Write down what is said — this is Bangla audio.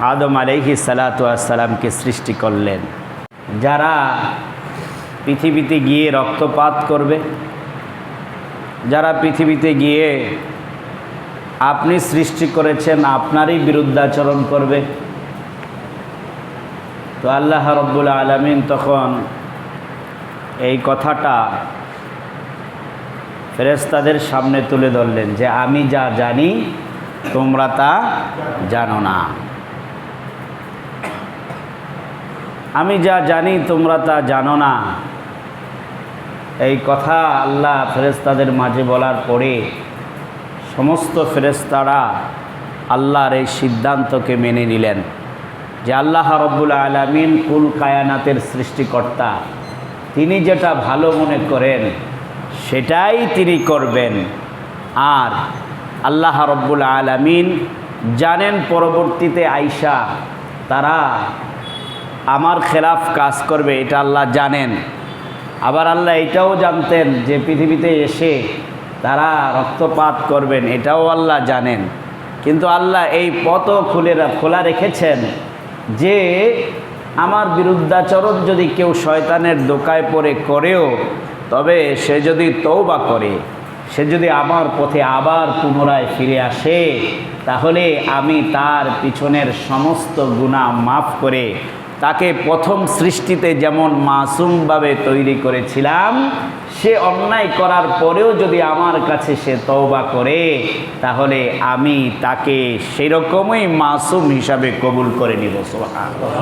আদম আলাইহিস সালাতু ওয়াস সালামকে সৃষ্টি করলেন। যারা পৃথিবীতে গিয়ে রক্তপাত করবে, যারা পৃথিবীতে গিয়ে আপনি সৃষ্টি করেছেন আপনারই বিরুদ্ধাচরণ করবে, তো আল্লাহ রাব্বুল আলামিন তখন এই কথাটা ফেরেশতাদের সামনে তুলে ধরলেন যে আমি যা জানি তোমরা তা জানো না, আমি যা জানি তোমরা তা জানো না। এই কথা আল্লাহ ফেরেশতাদের মাঝে বলার পরে সমস্ত ফেরেশতারা আল্লাহর এই সিদ্ধান্তকে মেনে নিলেন যে আল্লাহ রাব্বুল আলামিন কুল কায়নাতের সৃষ্টিকর্তা, তিনি যেটা ভালো মনে করেন সেটাই তিনি করবেন। আর আল্লাহ রাব্বুল আলামিন জানেন পরবর্তীতে আইসা তারা আমার খেলাফ কাজ করবে, এটা আল্লাহ জানেন। আবার আল্লাহ এটাও জানতেন যে পৃথিবীতে এসে তারা রক্তপাত করবেন, এটাও আল্লাহ জানেন। কিন্তু আল্লাহ এই পথও খোলা রেখেছেন যে আমার বিরুদ্ধাচরণ যদি কেউ শয়তানের দোকায় পড়ে করেও, তবে সে যদি তওবা করে, সে যদি আমার পথে আবার পুনরায় ফিরে আসে, তাহলে আমি তার পিছনের সমস্ত গুনাহ মাফ করে তাকে প্রথম সৃষ্টিতে যেমন মাসুমভাবে তৈরি করেছিলাম, সে অন্যায় করার পরেও যদি আমার কাছে সে তওবা করে, তাহলে আমি তাকে সেরকমই মাসুম হিসাবে কবুল করে নিব। সুবহানাল্লাহ।